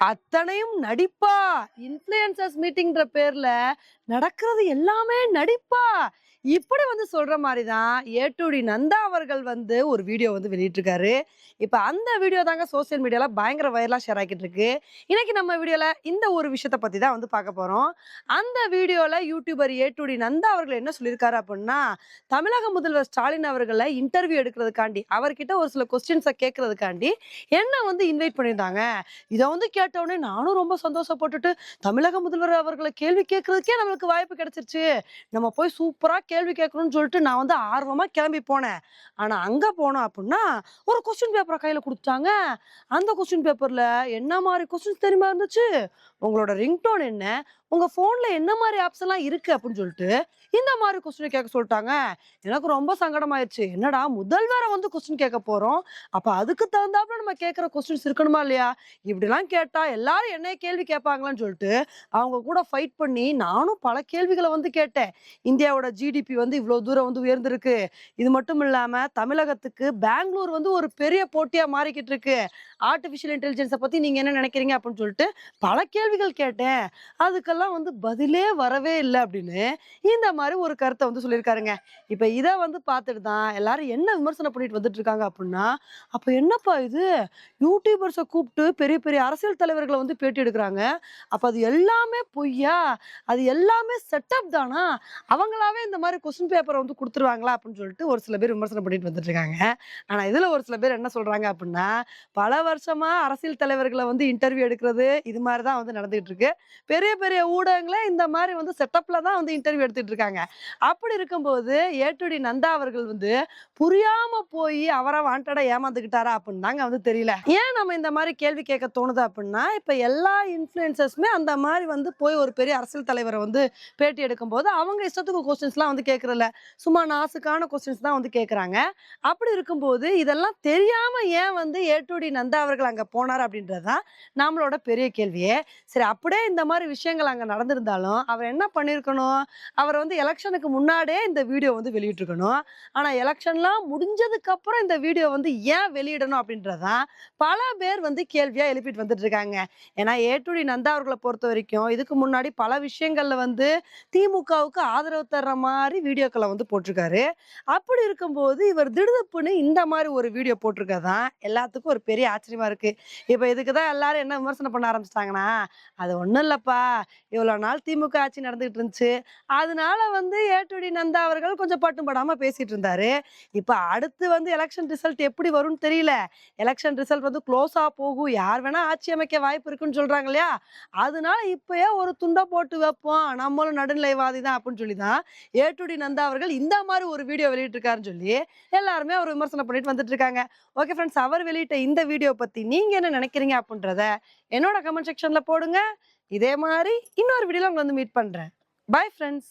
அத்தனையும் நடிப்பா? இன்ஃப்ளூயன்சர்ஸ் மீட்டிங்ன்ற பேர்ல நடக்கிறது எல்லாமே நடிப்பா? இப்படி வந்து சொல்ற மாரி தான் ஏ.டு.டி நந்தா அவர்கள் வந்து ஒரு வீடியோ வந்து வெளியிட்டிருக்காரு. இப்ப அந்த வீடியோ தாங்க சோசியல் மீடியால பயங்கர வைரலா ஷேர் ஆகிட்டு இருக்கு. இன்னைக்கு நம்ம வீடியோல இந்த ஒரு விஷயத்த பத்தி தான் வந்து பார்க்க போறோம். அந்த வீடியோல யூடியூபர் ஏ.டு.டி நந்தா அவர்கள் என்ன சொல்லியிருக்காரு அப்புட்ன்னா, தமிழக முதல்வர் ஸ்டாலின் அவர்கள இன்டர்வியூ எடுக்கிறதுக்காண்டி, அவர்கிட்ட ஒரு சில கொஸ்டின்ஸ கேட்கறதுக்காண்டி என்ன வந்து இன்வைட் பண்ணியிருந்தாங்க. இத வந்து கேட்டவுடனே நானும் ரொம்ப சந்தோஷப்பட்டுட்டு, தமிழக முதல்வர் அவர்கள கேள்வி கேட்கறதுக்கே நம்மளுக்கு வாய்ப்பு கிடைச்சிருச்சு. நம்ம போய் சூப்பரா கேள்வி கேட்கணும்னு சொல்லிட்டு நான் வந்து ஆர்வமா கிளம்பி போனேன். ஆனா அங்க போனோம் அப்புட்ன்னா, ஒரு கொஸ்டின் பேப்பர கையில குடுத்துட்டாங்க. அந்த கொஸ்டின் பேப்பர்ல என்ன மாரி கொஸ்டின்ஸ் தெரியுமா இருந்துச்சு? உங்களோட ரிங்டோன் என்ன? உங்க ஃபோன்ல என்ன மாரி ஆப்ஸ் எல்லாம் இருக்கு? அப்படின்னு சொல்லிட்டு, இந்த மாரி கொஸ்டின கேட்க சொல்ட்டாங்க. எனக்கு ரொம்ப சங்கடமாயிருச்சு. என்னடா முதல்வர வந்து கொஸ்டின் கேட்க போறோம். அப்ப அதுக்கு தகுந்தாப்புல நம்ம கேட்கிற கொஸ்டின்ஸ் இருக்கணுமா இல்லையா? இப்படிலாம் கேட்டா எல்லாரும் என்னைய கேள்வி கேட்பாங்களான்னு சொல்லிட்டு, அவங்க கூட ஃபைட் பண்ணி நானும் பல கேள்விகள வந்து கேட்டேன். இந்தியாவோட ஜிடிபி வந்து இவ்ளோ தூரம் வந்து உயர்ந்திருக்கு. இது மட்டும் இல்லாம தமிழகத்துக்கு பெங்களூர் வந்து ஒரு பெரிய போட்டியா மாறிக்கிட்டு இருக்கு. ஆர்டிபிஷியல் இன்டெலிஜென்ஸ பத்தி நீங்க என்ன நினைக்கிறீங்க? அப்படின்னு சொல்லிட்டு பல கேள்விகள் கேட்டேன். அதுக்கெல்லாம் வந்து பதிலே வரவே இல்ல அப்படின்னு, இந்த மாரி ஒரு கருத்த வந்து சொல்லியிருக்காருங்க. இப்ப இத வந்து பார்த்துட்டு தான் எல்லாரும் என்ன விமர்சனம் பண்ணிட்டு வந்துட்டு இருக்காங்க அப்படின்னா, அப்ப என்னப்பா இது? யூடியூபர்ஸ கூப்பிட்டு பெரிய பெரிய அரசியல் தலைவர்கள வந்து பேட்டி எடுக்குறாங்க. அப்ப அது எல்லாமே பொய்யா? அது எல்லாமே செட்டப் தானா? அவங்களாவே இந்த மாரி கொஸ்டின் பேப்பர வந்து குடுத்துருவாங்களா? அப்படின்னு சொல்லிட்டு ஒரு சில பேர் விமர்சனம் பண்ணிட்டு வந்துட்டு இருக்காங்க. ஆனா இதுல ஒரு சில பேர் என்ன சொல்றாங்க அப்படின்னா, பல வருஷமா அரசியல் தலைவர்கள வந்து இன்டர்வியூ எடுக்கிறது, இது மாரி தான் வந்து நடந்துகிட்டு இருக்கு. பெரிய பெரிய ஊடகங்களே இந்த மாரி வந்து செட்டப்ல தான் வந்து இன்டர்வியூ எடுத்துட்டு இருக்காங்க. அப்படி இருக்கும்போது ஏ.டு.டி நந்தா அவர்கள் வந்து புரியாம போய் அவரா வாண்டடா ஏமாந்துக்கிட்டாரா அப்படின்னு தாங்க வந்து தெரியல. ஏன் நம்ம இந்த மாரி கேள்வி கேட்க தோணுது அப்படின்னா, இப்ப எல்லா இன்ஃப்ளூயன்சர்ஸுமே அந்த மாரி வந்து போய் ஒரு பெரிய அரசியல் தலைவர வந்து பேட்டி எடுக்கும்போது, அவங்க இஷ்டத்துக்கு கொஸ்டின்ஸ்லாம் வந்து கேட்கறதில்ல. சும்மா நாசுக்கான கொஸ்டின்ஸ் தான் வந்து கேட்கறாங்க. அப்படி இருக்கும்போது, இதெல்லாம் தெரியாம ஏன் வந்து ஏ.டு.டி நந்தா அவர்கள் அங்க போனாரு அப்படின்றது தான் நம்மளோட பெரிய கேள்வியே. சரி அப்படியே இந்த மாரி விஷயங்கள் அங்க நடந்திருந்தாலும், அவர் என்ன பண்ணியிருக்கணும்? அவர் வந்து எலக்ஷனுக்கு முன்னாடியே இந்த வீடியோ வந்து வெளியிட்டுருக்கணும். ஆனா எலக்ஷன்லாம் முடிஞ்சதுக்கு அப்புறம் இந்த வீடியோ வந்து ஏன் வெளியிடணும் அப்படின்றது தான் பல பேர் வந்து கேள்வியா எழுப்பிட்டு வந்துட்டு இருக்காங்க. ஏன்னா ஏ.டு.டி நந்தா அவர்கள பொறுத்தவரைக்கும், இதுக்கு முன்னாடி பல விஷயங்கள்ல வந்து திமுகவுக்கு ஆதரவு தர்ற மாரி வீடியோக்கள வந்து போட்டிருக்காரு. அப்படி இருக்கும்போது இவர் திடுதிப்புன்னு இந்த மாரி ஒரு வீடியோ போட்டிருக்கது தான் எல்லாத்துக்கும் ஒரு பெரிய ஆச்சரியமா இருக்கு. இப்ப இதுக்கு தான் எல்லாரும் என்ன விமர்சனம் பண்ண ஆரம்பிச்சுட்டாங்கன்னா, "அது ஒண்ணும் இல்லப்பா, இவ்வளோ நாள் திமுக ஆட்சி நடந்துகிட்டு இருந்துச்சு. அதனால வந்து ஏ.டு.டி நந்தா அவர்கள் கொஞ்சம் பட்டும் படாம பேசிட்டு இருந்தாரு. இப்ப அடுத்து வந்து எலக்ஷன் ரிசல்ட் எப்படி வரும்னு தெரியல. எலக்ஷன் ரிசல்ட் வந்து குளோஸா போகும். யார் வேணா ஆட்சி அமைக்க வாய்ப்பு இருக்குன்னு சொல்றாங்க இல்லையா? அதனால இப்பயே ஒரு துண்ட போட்டு வைப்போம். நம்மளும் நடுநிலைவாதி தான் அப்படின்னு சொல்லி தான் ஏ.டு.டி நந்தா அவர்கள் இந்த மாரி ஒரு வீடியோ வெளியிட்டிருக்காருன்னு சொல்லி எல்லாருமே அவர் விமர்சனம் பண்ணிட்டு வந்துட்டு இருக்காங்க. ஓகே ஃப்ரெண்ட்ஸ், அவர் வெளியிட்ட இந்த வீடியோ பத்தி நீங்க என்ன நினைக்கிறீங்க அப்படின்றத என்னோட கமெண்ட் செக்ஷன்ல போடுங்க. இதே மாரி இன்னொரு வீடியோல உங்கள வந்து மீட் பண்றேன். Bye friends.